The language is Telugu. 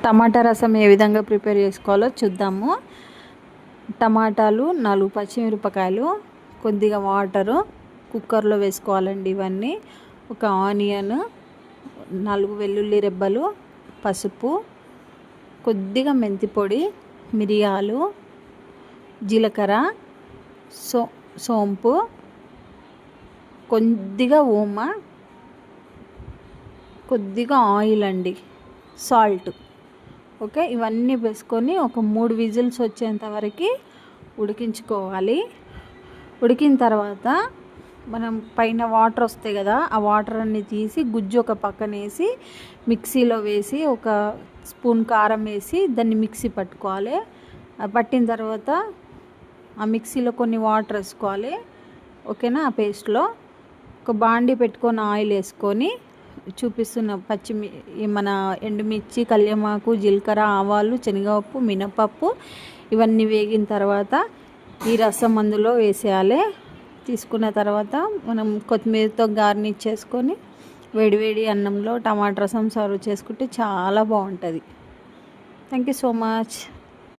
టమాటా రసం ఏ విధంగా ప్రిపేర్ చేసుకోవాలో చూద్దాము. టమాటాలు, 4 పచ్చిమిరపకాయలు, కొద్దిగా వాటరు కుక్కర్లో వేసుకోవాలండి. ఇవన్నీ ఒక ఆనియన్, 4 వెల్లుల్లి రెబ్బలు, పసుపు, కొద్దిగా మెంతి పొడి, మిరియాలు, జీలకర్ర, సోంపు, కొద్దిగా ఓమ, కొద్దిగా ఆయిల్ అండి, సాల్ట్. ఓకే, ఇవన్నీ వేసుకొని ఒక 3 విజిల్స్ వచ్చేంత వరకు ఉడికించుకోవాలి. ఉడికిన తర్వాత మనం పైన వాటర్ వస్తాయి కదా, ఆ వాటర్ అన్ని తీసి గుజ్జు ఒక పక్కన వేసి మిక్సీలో వేసి ఒక స్పూన్ కారం వేసి దాన్ని మిక్సీ పట్టుకోవాలి. పట్టిన తర్వాత ఆ మిక్సీలో కొన్ని వాటర్ వేసుకోవాలి. ఓకేనా, ఆ పేస్ట్లో ఒక బాండి పెట్టుకొని ఆయిల్ వేసుకొని చూపిస్తున్న మన ఎండుమిర్చి, కల్యమాకు, జీలకర్ర, ఆవాలు, శనగపప్పు, మినపప్పు ఇవన్నీ వేగిన తర్వాత ఈ రసం అందులో వేసేయాలి. తీసుకున్న తర్వాత మనం కొత్తిమీరతో గార్నిష్ చేసుకొని వేడివేడి అన్నంలో టమాటా రసం సర్వ్ చేసుకుంటే చాలా బాగుంటుంది. Thank you so much.